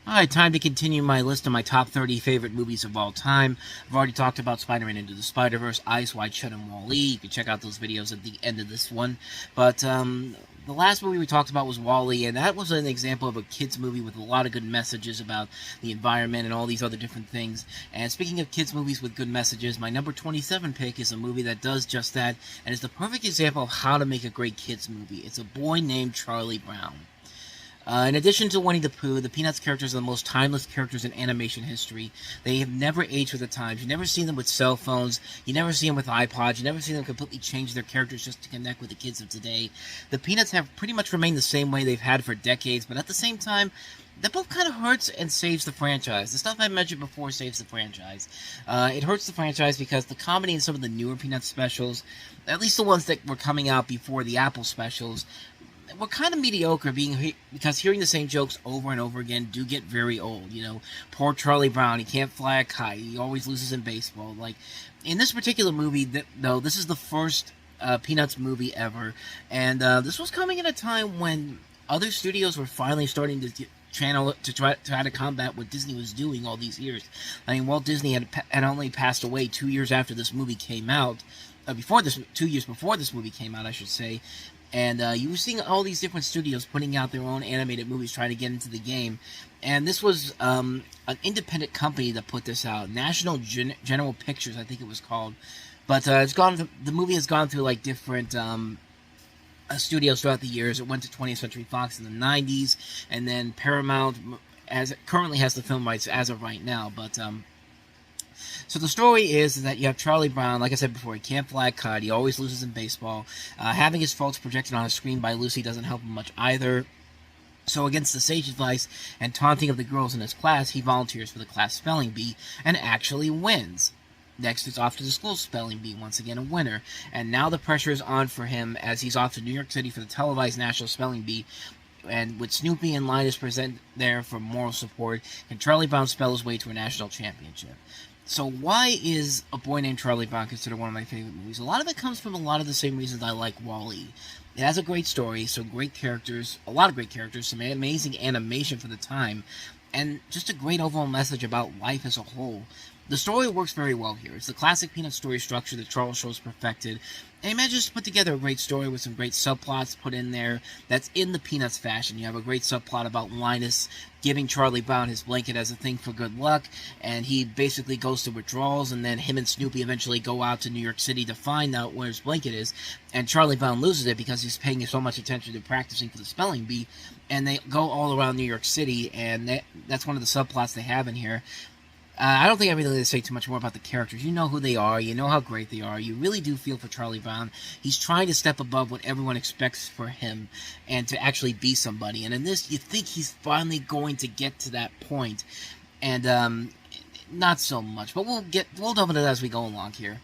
Alright, time to continue my list of my top 30 favorite movies of all time. I've already talked about Spider-Man Into the Spider-Verse, Eyes Wide Shut, and Wall-E. You can check out those videos at the end of this one. But the last movie we talked about was Wall-E, and that was an example of a kids movie with a lot of good messages about the environment and all these other different things. And speaking of kids movies with good messages, my number 27 pick is a movie that does just that, and is the perfect example of how to make a great kids movie. It's A Boy Named Charlie Brown. In addition to Winnie the Pooh, the Peanuts characters are the most timeless characters in animation history. They have never aged with the times. You never see them with cell phones. You never see them with iPods. You never see them completely change their characters just to connect with the kids of today. The Peanuts have pretty much remained the same way they've had for decades, but at the same time, that both kind of hurts and saves the franchise. The stuff I mentioned before saves the franchise. It hurts the franchise because the comedy in some of the newer Peanuts specials, at least the ones that were coming out before the Apple specials, were kind of mediocre, because hearing the same jokes over and over again do get very old. You know, poor Charlie Brown, he can't fly a kite, he always loses in baseball. Like, in this particular movie, though, this is the first Peanuts movie ever, and this was coming at a time when other studios were finally starting to try to combat what Disney was doing all these years. I mean, Walt Disney had only passed away 2 years after this movie came out, 2 years before this movie came out, I should say. And you were seeing all these different studios putting out their own animated movies, trying to get into the game. And this was an independent company that put this out, National General Pictures, I think it was called. But the movie has gone through like different studios throughout the years. It went to 20th Century Fox in the 90s, and then Paramount currently has the film rights as of right now. But so the story is that you have Charlie Brown, like I said before, he can't fly a kite, he always loses in baseball. Having his faults projected on a screen by Lucy doesn't help him much either. So against the sage advice and taunting of the girls in his class, he volunteers for the class spelling bee and actually wins. Next, it's off to the school spelling bee, once again a winner. And now the pressure is on for him as he's off to New York City for the televised National Spelling Bee. And with Snoopy and Linus present there for moral support, can Charlie Brown spell his way to a national championship? So why is A Boy Named Charlie Brown considered one of my favorite movies? A lot of it comes from a lot of the same reasons I like Wall-E. It has a great story, some great characters, a lot of great characters, some amazing animation for the time, and just a great overall message about life as a whole. The story works very well here. It's the classic Peanut story structure that Charles Schulz perfected, and he manages to put together a great story with some great subplots put in there that's in the Peanuts fashion. You have a great subplot about Linus giving Charlie Brown his blanket as a thing for good luck, and he basically goes to withdrawals, and then him and Snoopy eventually go out to New York City to find out where his blanket is, and Charlie Brown loses it because he's paying so much attention to practicing for the spelling bee, and they go all around New York City, and that's one of the subplots they have in here. I don't think I really need to say too much more about the characters. You know who they are. You know how great they are. You really do feel for Charlie Brown. He's trying to step above what everyone expects for him and to actually be somebody. And in this, you think he's finally going to get to that point. And not so much. But we'll delve into that as we go along here.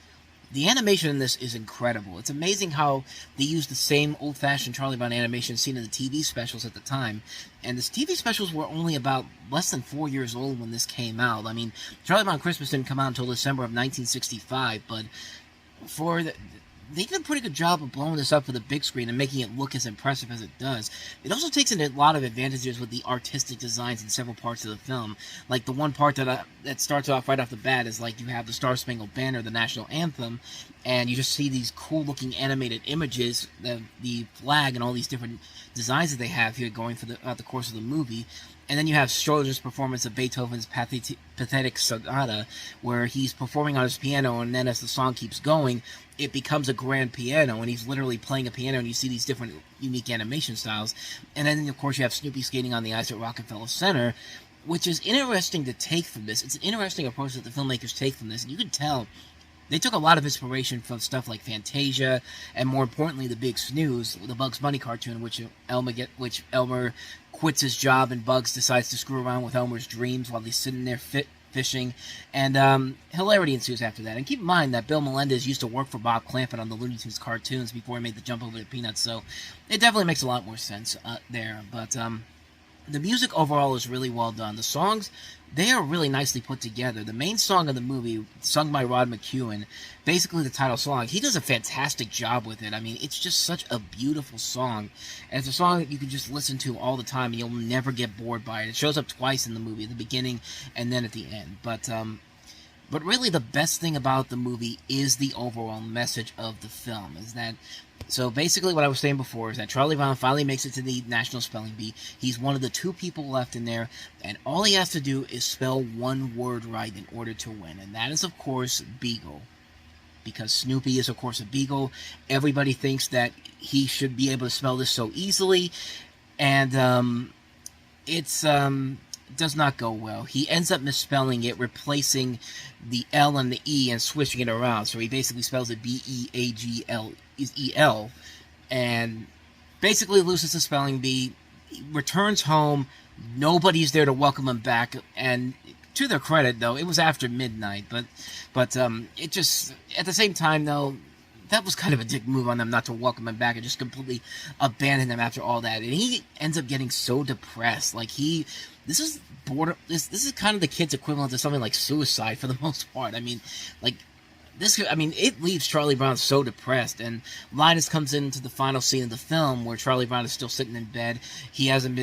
The animation in this is incredible. It's amazing how they use the same old-fashioned Charlie Brown animation seen in the TV specials at the time. And the TV specials were only about less than 4 years old when this came out. I mean, Charlie Brown Christmas didn't come out until December of 1965, but they did a pretty good job of blowing this up for the big screen and making it look as impressive as it does. It also takes in a lot of advantages with the artistic designs in several parts of the film. Like the one part that starts off right off the bat is like you have the Star Spangled Banner, the national anthem, and you just see these cool-looking animated images, the flag, and all these different designs that they have here going throughout the course of the movie. And then you have Schroeder's performance of Beethoven's Pathetic Sonata, where he's performing on his piano, and then as the song keeps going, it becomes a grand piano, and he's literally playing a piano, and you see these different unique animation styles. And then, of course, you have Snoopy skating on the ice at Rockefeller Center, which is interesting to take from this. It's an interesting approach that the filmmakers take from this, and you can tell they took a lot of inspiration from stuff like Fantasia, and more importantly, The Big Snooze, the Bugs Bunny cartoon, which Elmer quits his job, and Bugs decides to screw around with Elmer's dreams while he's sitting there fishing, and hilarity ensues after that. And keep in mind that Bill Melendez used to work for Bob Clampett on the Looney Tunes cartoons before he made the jump over to Peanuts, so it definitely makes a lot more sense there. But The music overall is really well done. The songs, they are really nicely put together. The main song of the movie, sung by Rod McEwen, basically the title song, he does a fantastic job with it. I mean, it's just such a beautiful song. And it's a song that you can just listen to all the time and you'll never get bored by it. It shows up twice in the movie, at the beginning and then at the end. But really the best thing about the movie is the overall message of the film. So basically what I was saying before is that Charlie Brown finally makes it to the National Spelling Bee. He's one of the 2 people left in there, and all he has to do is spell one word right in order to win. And that is, of course, Beagle. Because Snoopy is, of course, a beagle. Everybody thinks that he should be able to spell this so easily. And does not go well. He ends up misspelling it, replacing the L and the E and switching it around. So he basically spells it B-E-A-G-L-E-L, and basically loses the spelling bee. He returns home. Nobody's there to welcome him back, and to their credit, though, it was after midnight. But it just, at the same time, though, that was kind of a dick move on them not to welcome him back and just completely abandon him after all that. And he ends up getting so depressed. Like, this is kind of the kid's equivalent to something like suicide for the most part. I mean, it leaves Charlie Brown so depressed. And Linus comes into the final scene of the film where Charlie Brown is still sitting in bed. He hasn't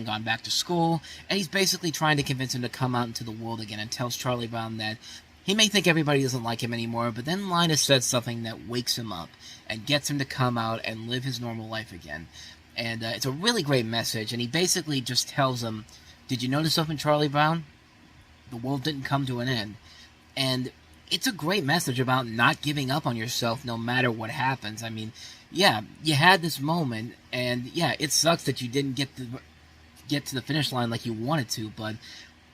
gone back to school, and he's basically trying to convince him to come out into the world again, and tells Charlie Brown that he may think everybody doesn't like him anymore, but then Linus says something that wakes him up and gets him to come out and live his normal life again. And it's a really great message, and he basically just tells him, did you notice something, Charlie Brown? The world didn't come to an end. And it's a great message about not giving up on yourself no matter what happens. I mean, yeah, you had this moment, and yeah, it sucks that you didn't get to the finish line like you wanted to, but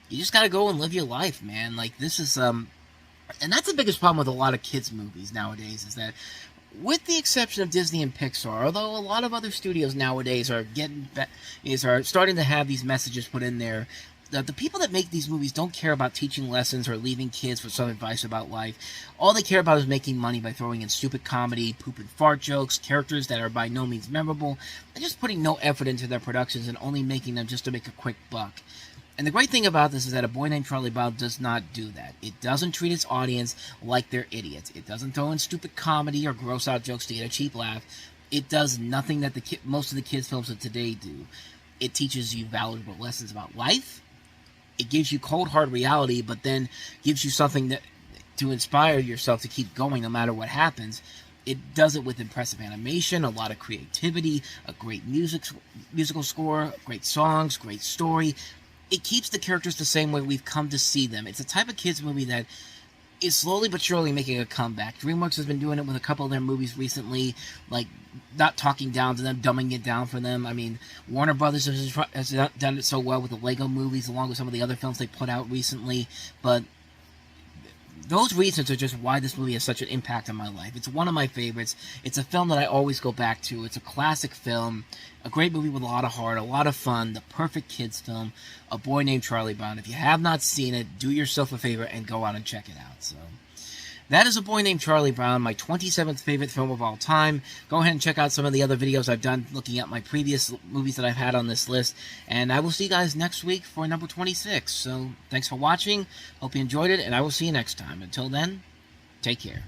you just gotta go and live your life, man. Like, this is, and that's the biggest problem with a lot of kids' movies nowadays, is that, with the exception of Disney and Pixar, although a lot of other studios nowadays are starting to have these messages put in there, the people that make these movies don't care about teaching lessons or leaving kids with some advice about life. All they care about is making money by throwing in stupid comedy, poop and fart jokes, characters that are by no means memorable, and just putting no effort into their productions and only making them just to make a quick buck. And the great thing about this is that A Boy Named Charlie Brown does not do that. It doesn't treat its audience like they're idiots. It doesn't throw in stupid comedy or gross out jokes to get a cheap laugh. It does nothing that most of the kids' films of today do. It teaches you valuable lessons about life. It gives you cold, hard reality, but then gives you something to inspire yourself to keep going no matter what happens. It does it with impressive animation, a lot of creativity, a great musical score, great songs, great story. It keeps the characters the same way we've come to see them. It's a type of kids movie that is slowly but surely making a comeback. DreamWorks has been doing it with a couple of their movies recently, like not talking down to them, dumbing it down for them. I mean, Warner Brothers has done it so well with the Lego movies, along with some of the other films they put out recently, but those reasons are just why this movie has such an impact on my life. It's one of my favorites. It's a film that I always go back to. It's a classic film, a great movie with a lot of heart, a lot of fun, the perfect kids film, A Boy Named Charlie Brown. If you have not seen it, do yourself a favor and go out and check it out. So that is A Boy Named Charlie Brown, my 27th favorite film of all time. Go ahead and check out some of the other videos I've done looking at my previous movies that I've had on this list. And I will see you guys next week for number 26. So thanks for watching. Hope you enjoyed it, and I will see you next time. Until then, take care.